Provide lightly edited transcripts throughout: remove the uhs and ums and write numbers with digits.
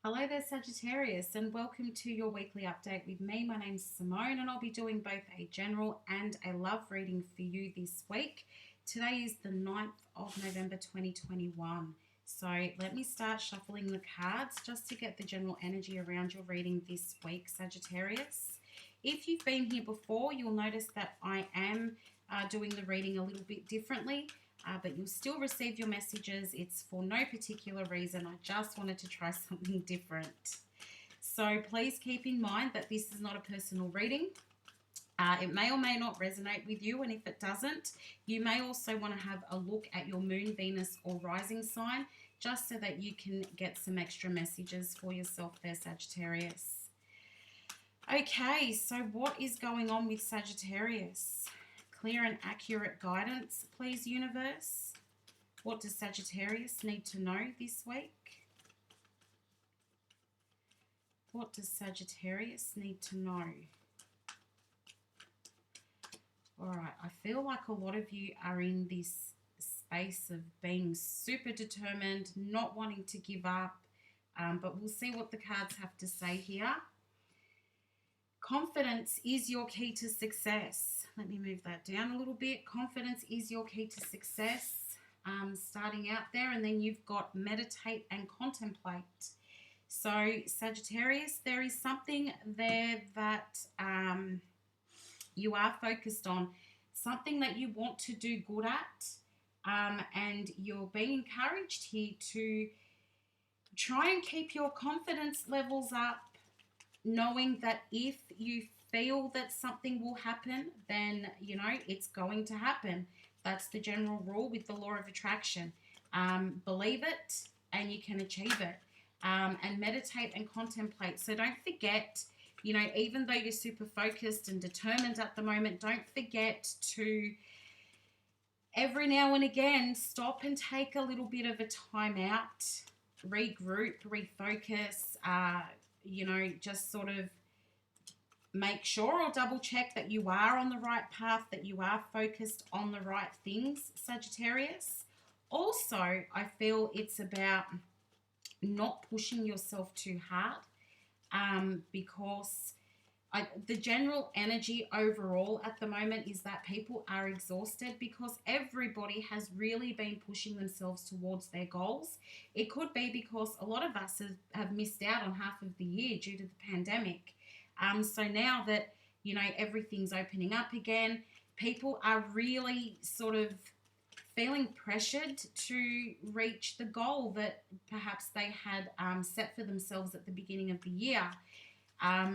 Hello there, Sagittarius, and welcome to your weekly update with me. My name's Simone, and I'll be doing both a general and a love reading for you this week. Today is the 9th of November 2021. So let me start shuffling the cards just to get the general energy around your reading this week, Sagittarius. If you've been here before, you'll notice that I am doing the reading a little bit differently. But you'll still receive your messages. It's for no particular reason. I just wanted to try something different. So please keep in mind that this is not a personal reading. It may or may not resonate with you, and if it doesn't, you may also want to have a look at your moon, Venus, or rising sign, just so that you can get some extra messages for yourself there, Sagittarius. Okay, so what is going on with Sagittarius? Clear and accurate guidance, please, universe. What does Sagittarius need to know this week? What does Sagittarius need to know? All right, I feel like a lot of you are in this space of being super determined, not wanting to give up, but we'll see what the cards have to say here. Confidence is your key to success. Let me move that down a little bit. Confidence is your key to success. Starting out there, and then you've got meditate and contemplate. So Sagittarius, there is something there that you are focused on, something that you want to do good at, and you're being encouraged here to try and keep your confidence levels up, knowing that if you feel that something will happen, then, you know, it's going to happen. That's the general rule with the law of attraction. Believe it and you can achieve it. And meditate and contemplate. So don't forget, you know, even though you're super focused and determined at the moment, don't forget to every now and again stop and take a little bit of a time out, regroup, refocus, you know, just sort of make sure or double check that you are on the right path, that you are focused on the right things, Sagittarius. Also, I feel it's about not pushing yourself too hard, because the general energy overall at the moment is that people are exhausted because everybody has really been pushing themselves towards their goals. It could be because a lot of us have missed out on half of the year due to the pandemic. So now that, you know, everything's opening up again, people are really sort of feeling pressured to reach the goal that perhaps they had set for themselves at the beginning of the year.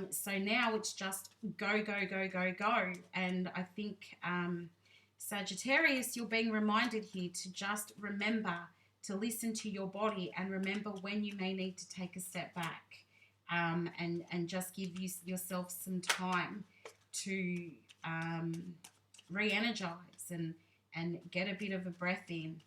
So now it's just go, go, go, go, go. And I think, Sagittarius, you're being reminded here to just remember to listen to your body and remember when you may need to take a step back, and just give yourself some time to re-energize and get a bit of a breath in.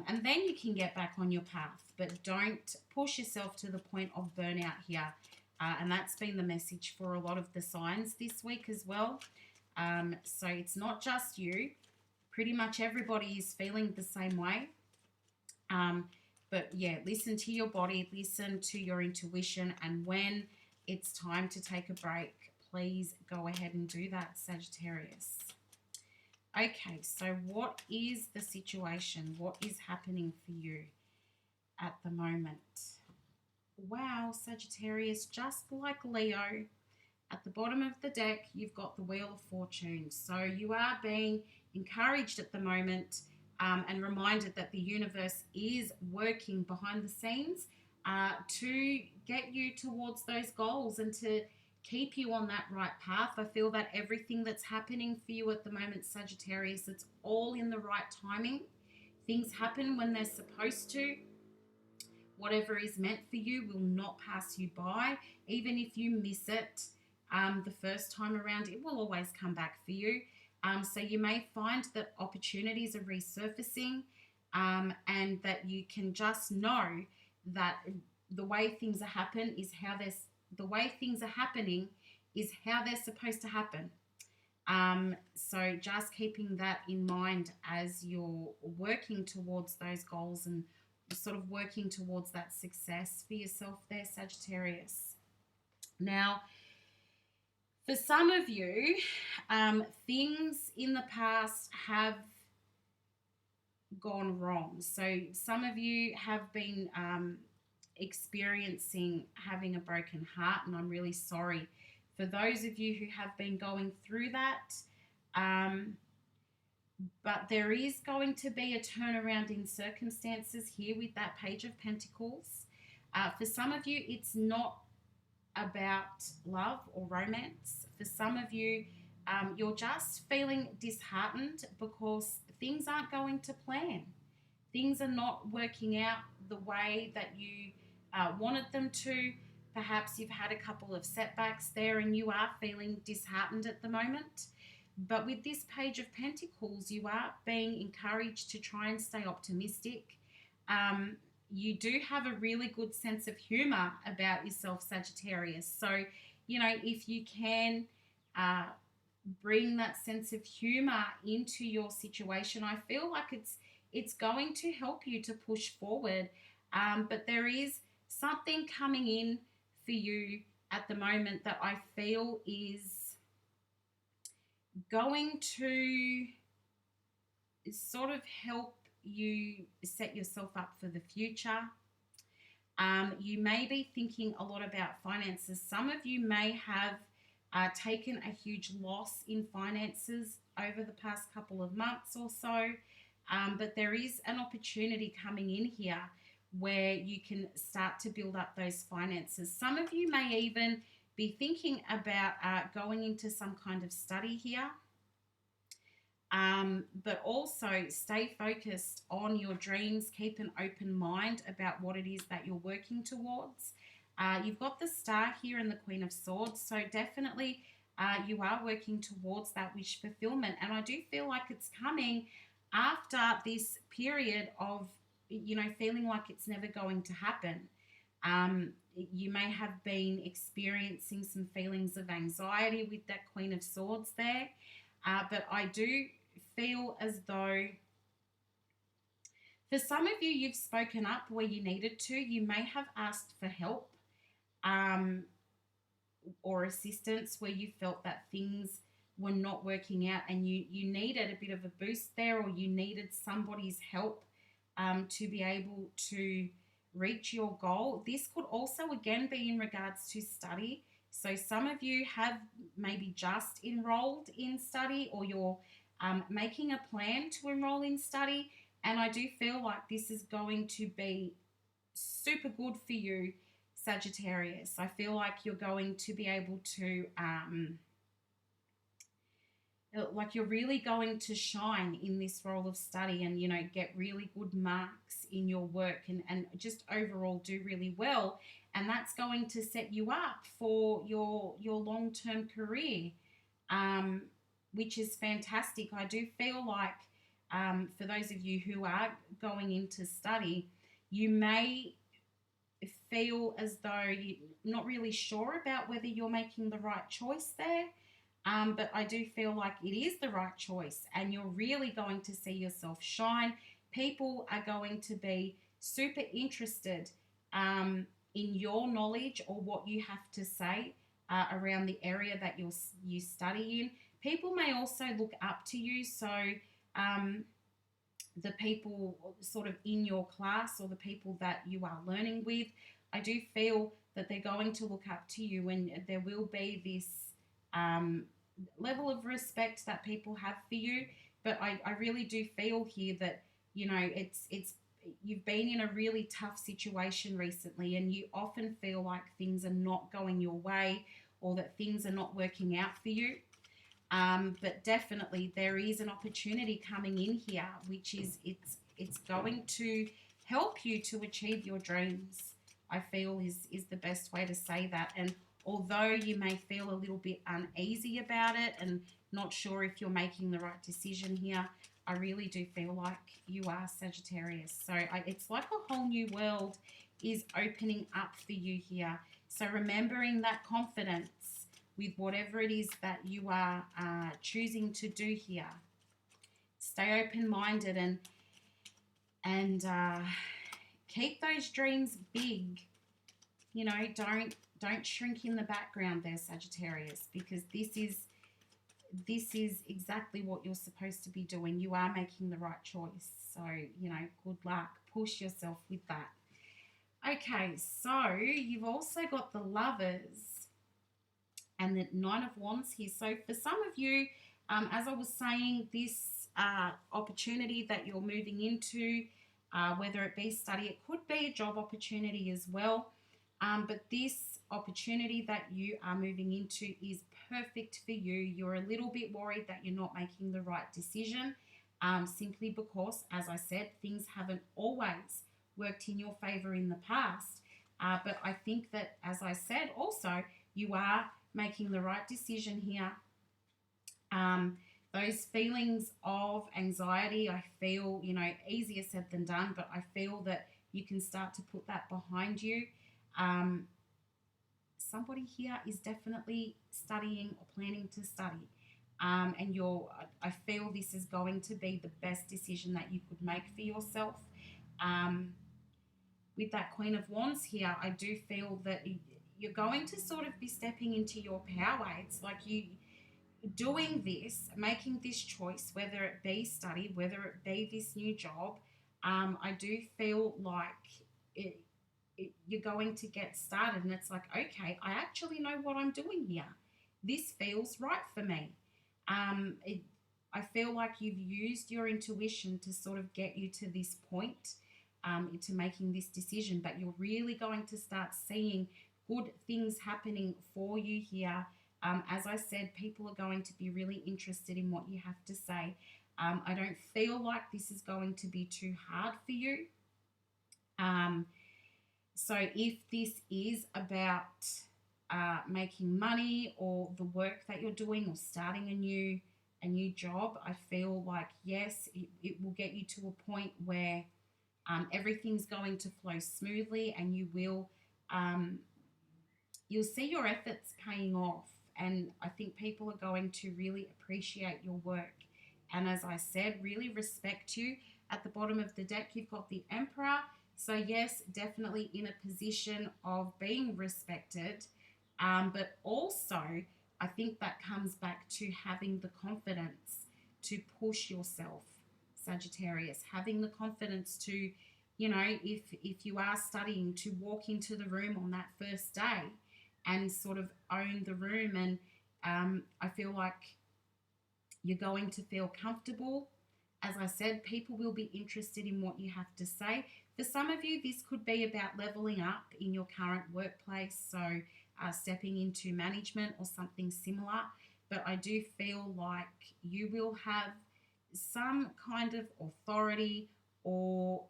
And then you can get back on your path. But don't push yourself to the point of burnout here. And that's been the message for a lot of the signs this week as well. So it's not just you. Pretty much everybody is feeling the same way. But yeah, listen to your body, listen to your intuition, and when it's time to take a break, please go ahead and do that, Sagittarius. Okay, so what is the situation? What is happening for you at the moment? Wow, Sagittarius, just like Leo, at the bottom of the deck, you've got the Wheel of Fortune. So you are being encouraged at the moment, and reminded that the universe is working behind the scenes to get you towards those goals and to keep you on that right path. I feel that everything that's happening for you at the moment, Sagittarius, it's all in the right timing. Things happen when they're supposed to. Whatever is meant for you will not pass you by. Even if you miss it the first time around, it will always come back for you. So you may find that opportunities are resurfacing, and that you can just know that the way things are happening is how they're supposed to happen. So just keeping that in mind as you're working towards those goals and sort of working towards that success for yourself there, Sagittarius. Now, for some of you, things in the past have gone wrong. So some of you have been experiencing having a broken heart, and I'm really sorry for those of you who have been going through that. But there is going to be a turnaround in circumstances here with that Page of Pentacles. For some of you, it's not about love or romance. For some of you, you're just feeling disheartened because things aren't going to plan. Things are not working out the way that you wanted them to. Perhaps you've had a couple of setbacks there and you are feeling disheartened at the moment. But with this Page of Pentacles, you are being encouraged to try and stay optimistic. You do have a really good sense of humor about yourself, Sagittarius. So, you know, if you can bring that sense of humor into your situation, I feel like it's going to help you to push forward. But there is something coming in for you at the moment that I feel is going to sort of help you set yourself up for the future. You may be thinking a lot about finances. Some of you may have taken a huge loss in finances over the past couple of months or so, but there is an opportunity coming in here where you can start to build up those finances. Some of you may even be thinking about going into some kind of study here. But also stay focused on your dreams. Keep an open mind about what it is that you're working towards. You've got the Star here and the Queen of Swords, so definitely you are working towards that wish fulfillment. And I do feel like it's coming after this period of, you know, feeling like it's never going to happen. You may have been experiencing some feelings of anxiety with that Queen of Swords there. But I do feel as though for some of you, you've spoken up where you needed to. You may have asked for help or assistance where you felt that things were not working out and you needed a bit of a boost there, or you needed somebody's help to be able to reach your goal. This could also, again, be in regards to study. So some of you have maybe just enrolled in study, or you're making a plan to enroll in study. And I do feel like this is going to be super good for you, Sagittarius. I feel like you're going to be able to, like you're really going to shine in this role of study and, you know, get really good marks in your work and just overall do really well. And that's going to set you up for your long-term career, which is fantastic. I do feel like for those of you who are going into study, you may feel as though you're not really sure about whether you're making the right choice there. But I do feel like it is the right choice and you're really going to see yourself shine. People are going to be super interested in your knowledge or what you have to say around the area that you study in. People may also look up to you. So the people sort of in your class or the people that you are learning with, I do feel that they're going to look up to you, and there will be this level of respect that people have for you. But I really do feel here that, you know, it's you've been in a really tough situation recently, and you often feel like things are not going your way or that things are not working out for you. But definitely there is an opportunity coming in here, which is it's going to help you to achieve your dreams, I feel is the best way to say that. And although you may feel a little bit uneasy about it and not sure if you're making the right decision here, I really do feel like you are, Sagittarius. So it's like a whole new world is opening up for you here. So remembering that confidence with whatever it is that you are choosing to do here. Stay open-minded and keep those dreams big. You know, don't shrink in the background there, Sagittarius, because this is exactly what you're supposed to be doing. You are making the right choice. So, you know, good luck. Push yourself with that. Okay, so you've also got the Lovers and the Nine of Wands here. So for some of you, as I was saying, this opportunity that you're moving into, whether it be study, it could be a job opportunity as well. But this opportunity that you are moving into is perfect for you. You're a little bit worried that you're not making the right decision, simply because, as I said, things haven't always worked in your favor in the past. But I think that, as I said, also, you are making the right decision here. Those feelings of anxiety, I feel, you know, easier said than done, but I feel that you can start to put that behind you. Somebody here is definitely studying or planning to study. And I feel this is going to be the best decision that you could make for yourself. With that Queen of Wands here, I do feel that you're going to sort of be stepping into your power. It's like you doing this, making this choice, whether it be study, whether it be this new job. I do feel like you're going to get started, and it's like, okay, I actually know what I'm doing here. This feels right for me. I feel like you've used your intuition to sort of get you to this point, to making this decision, but you're really going to start seeing good things happening for you here. As I said, people are going to be really interested in what you have to say. I don't feel like this is going to be too hard for you. So if this is about making money or the work that you're doing or starting a new job, I feel like, yes, it will get you to a point where everything's going to flow smoothly, and you'll see your efforts paying off. And I think people are going to really appreciate your work. And as I said, really respect you. At the bottom of the deck, you've got the Emperor. So yes, definitely in a position of being respected. But also, I think that comes back to having the confidence to push yourself, Sagittarius. Having the confidence to, you know, if you are studying, to walk into the room on that first day and sort of own the room. And I feel like you're going to feel comfortable. As I said, people will be interested in what you have to say. For some of you, this could be about leveling up in your current workplace, so stepping into management or something similar. But I do feel like you will have some kind of authority, or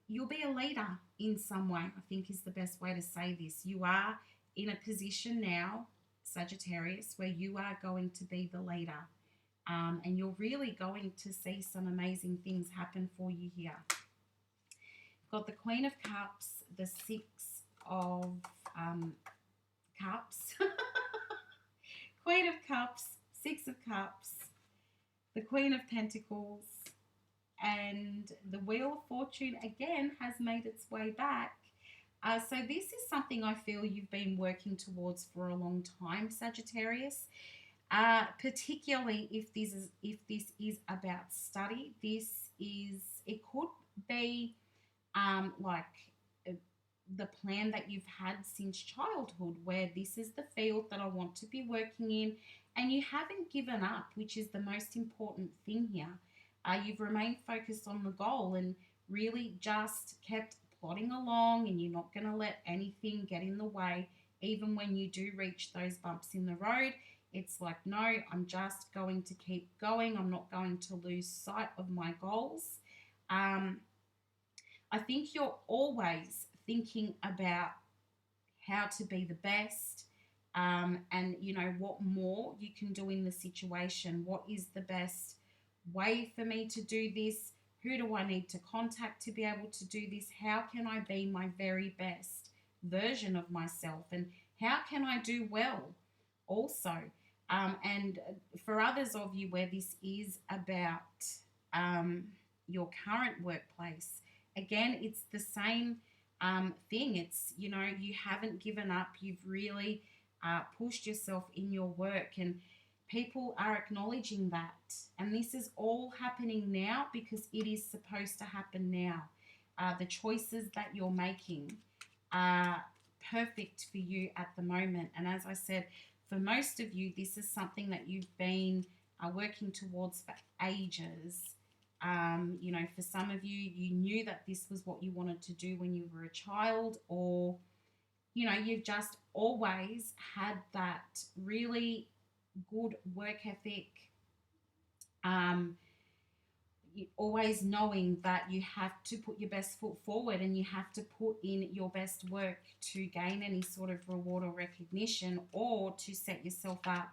you'll be a leader in some way, I think is the best way to say this. You are in a position now, Sagittarius, where you are going to be the leader. And you're really going to see some amazing things happen for you here. Got the Queen of Cups, the Six of Cups, Queen of Cups, Six of Cups, the Queen of Pentacles, and the Wheel of Fortune again has made its way back. So this is something I feel you've been working towards for a long time, Sagittarius. Particularly if this is about study. It could be like the plan that you've had since childhood, where this is the field that I want to be working in, and you haven't given up, which is the most important thing here. You've remained focused on the goal and really just kept plodding along, and you're not going to let anything get in the way. Even when you do reach those bumps in the road, it's like, no, I'm just going to keep going. I'm not going to lose sight of my goals. I think you're always thinking about how to be the best, and, you know, what more you can do in the situation. What is the best way for me to do this? Who do I need to contact to be able to do this? How can I be my very best version of myself? And how can I do well also? And for others of you where this is about your current workplace. Again, it's the same thing. It's, you know, you haven't given up. You've really pushed yourself in your work, and people are acknowledging that. And this is all happening now because it is supposed to happen now. The choices that you're making are perfect for you at the moment. And as I said, for most of you, this is something that you've been working towards for ages. You know, for some of you, you knew that this was what you wanted to do when you were a child, or, you know, you've just always had that really good work ethic. Um, always knowing that you have to put your best foot forward and you have to put in your best work to gain any sort of reward or recognition, or to set yourself up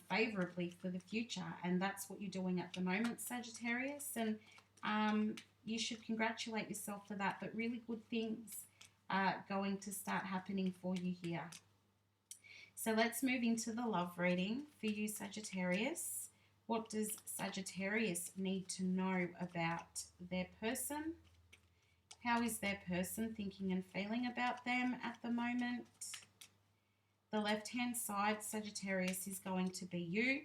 favorably for the future. And that's what you're doing at the moment, Sagittarius. And you should congratulate yourself for that. But really good things are going to start happening for you here. So let's move into the love reading for you, Sagittarius. What does Sagittarius need to know about their person? How is their person thinking and feeling about them at the moment? The left-hand side, Sagittarius, is going to be you.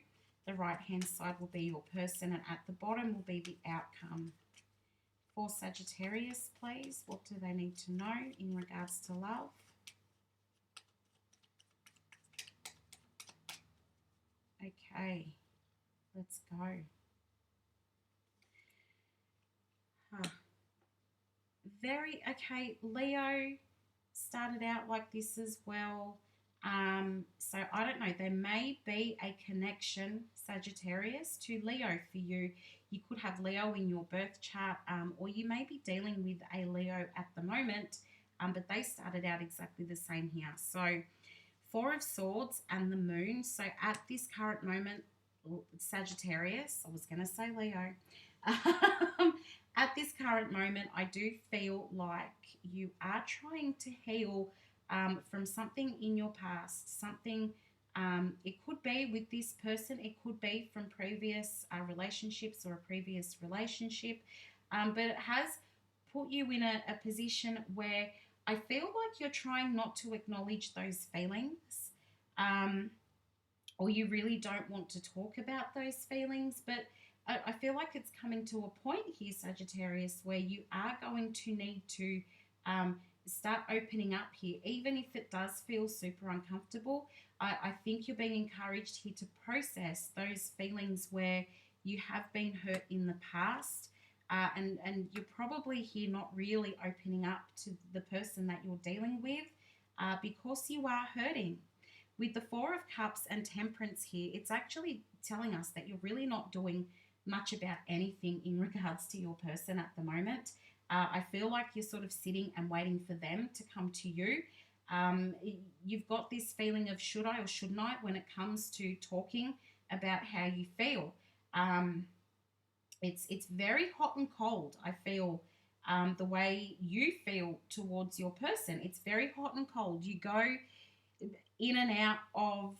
The right-hand side will be your person, and at the bottom will be the outcome. For Sagittarius, please, what do they need to know in regards to love? Okay, let's go. Okay, Leo started out like this as well. So I don't know, there may be a connection, Sagittarius, to Leo for you. You could have Leo in your birth chart, or you may be dealing with a Leo at the moment, but they started out exactly the same here. So Four of Swords and the Moon. So at this current moment, Sagittarius, I was going to say Leo, at this current moment, I do feel like you are trying to heal from something in your past, something, it could be with this person, it could be from previous relationships or a previous relationship, but it has put you in a position where I feel like you're trying not to acknowledge those feelings, or you really don't want to talk about those feelings, but I feel like it's coming to a point here, Sagittarius, where you are going to need to start opening up here, even if it does feel super uncomfortable. I think you're being encouraged here to process those feelings where you have been hurt in the past, and you're probably here not really opening up to the person that you're dealing with because you are hurting. With the Four of Cups and Temperance here, it's actually telling us that you're really not doing much about anything in regards to your person at the moment. I feel like you're sort of sitting and waiting for them to come to you. You've got this feeling of should I or shouldn't I when it comes to talking about how you feel. It's very hot and cold, I feel, the way you feel towards your person. It's very hot and cold. You go in and out of,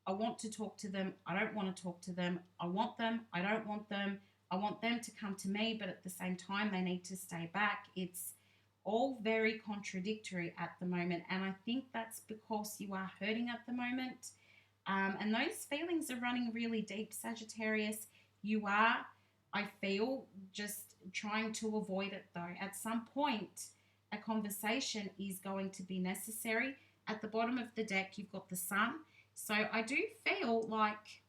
I want to talk to them, I don't want to talk to them, I want them, I don't want them, I want them to come to me, but at the same time they need to stay back. It's all very contradictory at the moment, and I think that's because you are hurting at the moment, and those feelings are running really deep, Sagittarius. You are, I feel, just trying to avoid it though. At some point, a conversation is going to be necessary. At the bottom of the deck, you've got the Sun. So I do feel like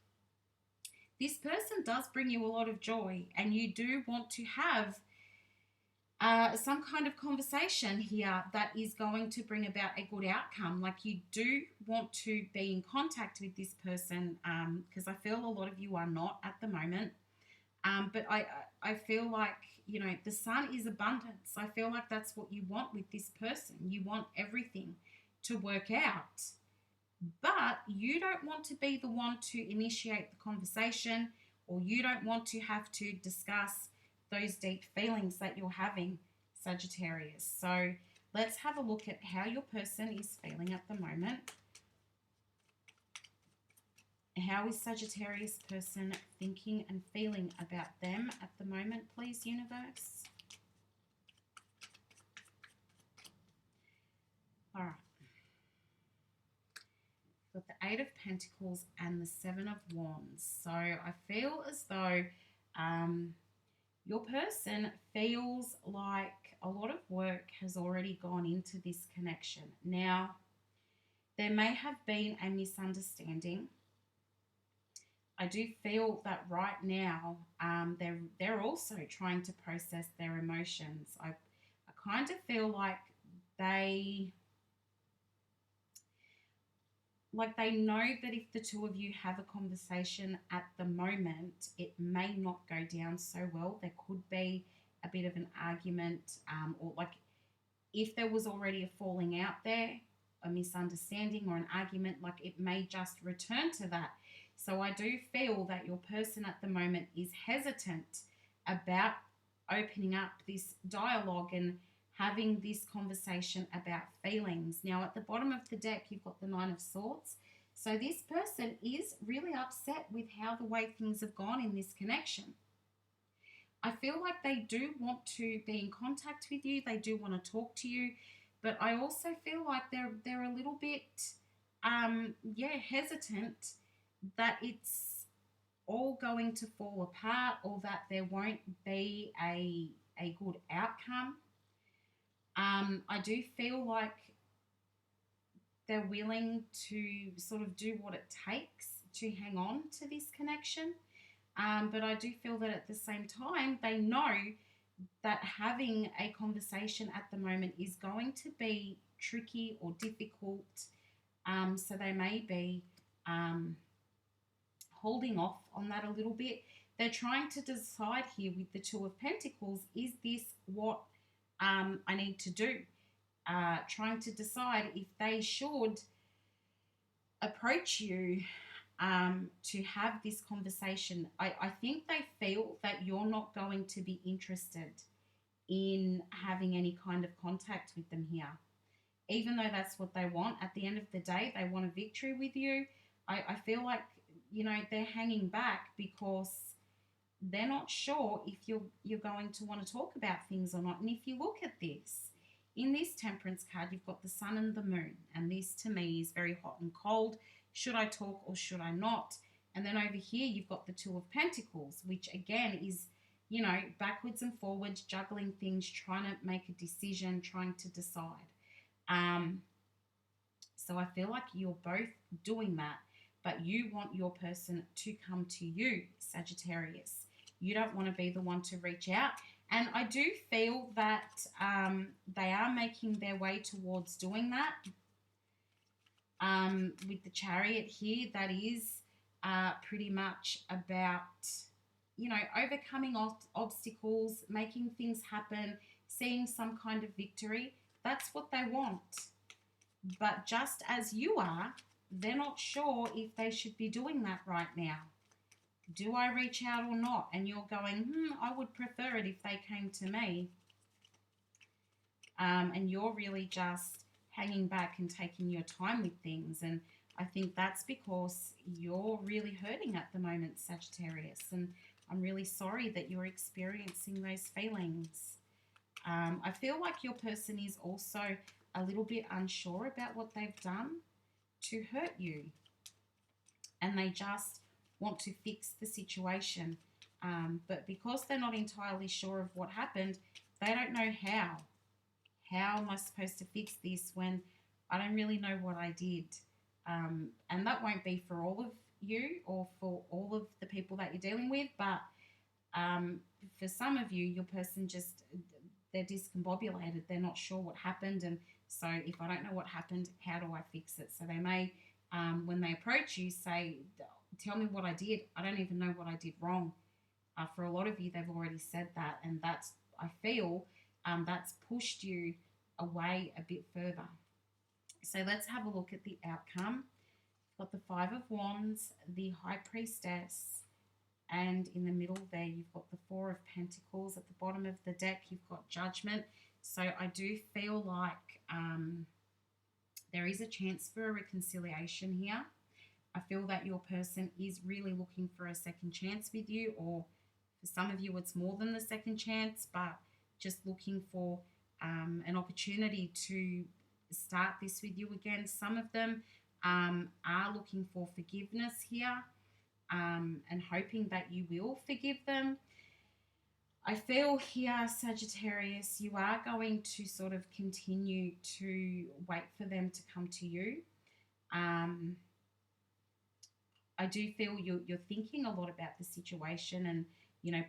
this person does bring you a lot of joy, and you do want to have some kind of conversation here that is going to bring about a good outcome. Like, you do want to be in contact with this person, because I feel a lot of you are not at the moment. But I feel like, you know, the Sun is abundance. I feel like that's what you want with this person. You want everything to work out, but you don't want to be the one to initiate the conversation, or you don't want to have to discuss those deep feelings that you're having, Sagittarius. So let's have a look at how your person is feeling at the moment How is Sagittarius person thinking and feeling about them at the moment, please, universe? All right. Got the Eight of Pentacles and the Seven of Wands. So I feel as though your person feels like a lot of work has already gone into this connection. Now, there may have been a misunderstanding. I do feel that right now they're also trying to process their emotions. I kind of feel like they know that if the two of you have a conversation at the moment, it may not go down so well. There could be a bit of an argument, or like if there was already a falling out there, a misunderstanding or an argument, like it may just return to that. So I do feel that your person at the moment is hesitant about opening up this dialogue and having this conversation about feelings. Now, at the bottom of the deck, you've got the Nine of Swords. So this person is really upset with how the way things have gone in this connection. I feel like they do want to be in contact with you. They do want to talk to you. But I also feel like they're a little bit, hesitant that it's all going to fall apart or that there won't be a good outcome. I do feel like they're willing to sort of do what it takes to hang on to this connection. But I do feel that at the same time, they know that having a conversation at the moment is going to be tricky or difficult. So they may be holding off on that a little bit. They're trying to decide here with the Two of Pentacles, is this what I need to do? Trying to decide if they should approach you to have this conversation. I think they feel that you're not going to be interested in having any kind of contact with them here. Even though that's what they want, at the end of the day, they want a victory with you. I feel like, they're hanging back because they're not sure if you're going to want to talk about things or not. And if you look at this, in this Temperance card, you've got the Sun and the Moon. And this, to me, is very hot and cold. Should I talk or should I not? And then over here, you've got the Two of Pentacles, which, again, is, backwards and forwards, juggling things, trying to make a decision, trying to decide. So I feel like you're both doing that, but you want your person to come to you, Sagittarius. You don't want to be the one to reach out. And I do feel that they are making their way towards doing that. With the Chariot here, that is pretty much about, overcoming obstacles, making things happen, seeing some kind of victory. That's what they want. But just as you are, they're not sure if they should be doing that right now. Do I reach out or not? And you're going, I would prefer it if they came to me. And you're really just hanging back and taking your time with things. And I think that's because you're really hurting at the moment, Sagittarius. And I'm really sorry that you're experiencing those feelings. I feel like your person is also a little bit unsure about what they've done to hurt you. And they just want to fix the situation. But because they're not entirely sure of what happened, they don't know how. How am I supposed to fix this when I don't really know what I did? And that won't be for all of you or for all of the people that you're dealing with, but for some of you, your person just, they're discombobulated. They're not sure what happened. And so if I don't know what happened, how do I fix it? So they may, when they approach you, say, tell me what I did. I don't even know what I did wrong. For a lot of you, they've already said that. And that's, I feel, that's pushed you away a bit further. So let's have a look at the outcome. You've got the Five of Wands, the High Priestess, and in the middle there, you've got the Four of Pentacles. At the bottom of the deck, you've got Judgment. So I do feel like there is a chance for a reconciliation here. I feel that your person is really looking for a second chance with you, or for some of you, it's more than the second chance, but just looking for an opportunity to start this with you again. Some of them are looking for forgiveness here, and hoping that you will forgive them. I feel here, Sagittarius, you are going to sort of continue to wait for them to come to you. Um, I do feel you're thinking a lot about the situation, and,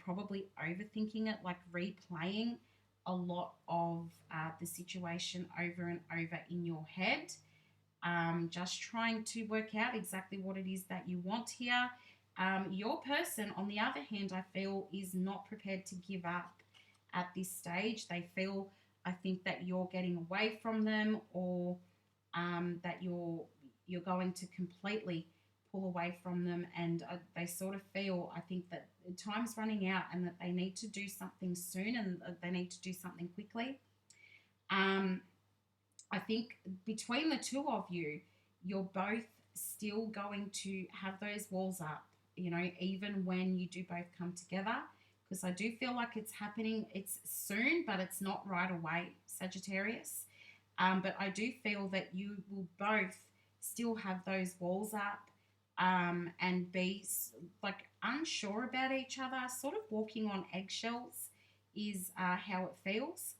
probably overthinking it, like replaying a lot of the situation over and over in your head, just trying to work out exactly what it is that you want here. Your person, on the other hand, I feel is not prepared to give up at this stage. They feel, I think, that you're getting away from them, or that you're going to completely pull away from them, and they sort of feel, I think, that time's running out and that they need to do something soon, and they need to do something quickly. Um, I think between the two of you, you're both still going to have those walls up, even when you do both come together. Because I do feel like it's happening, it's soon, but it's not right away, Sagittarius. But I do feel that you will both still have those walls up, and be like unsure about each other, sort of walking on eggshells is how it feels.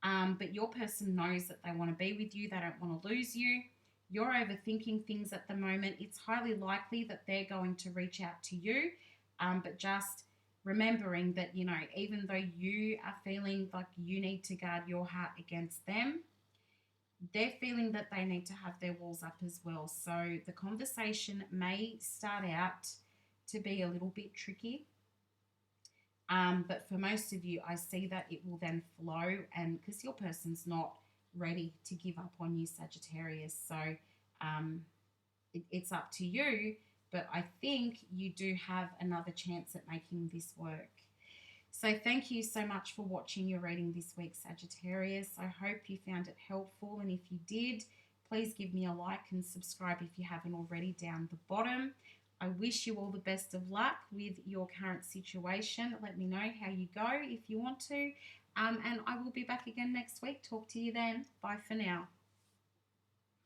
But your person knows that they want to be with you, they don't want to lose you. You're overthinking things at the moment. It's highly likely that they're going to reach out to you, but just remembering that, even though you are feeling like you need to guard your heart against them, they're feeling that they need to have their walls up as well. So the conversation may start out to be a little bit tricky. But for most of you, I see that it will then flow, and because your person's not ready to give up on you, Sagittarius. So it's up to you, but I think you do have another chance at making this work. So thank you so much for watching your reading this week, Sagittarius. I hope you found it helpful, and if you did, please give me a like and subscribe if you haven't already down the bottom. I wish you all the best of luck with your current situation. Let me know how you go if you want to. And I will be back again next week. Talk to you then. Bye for now.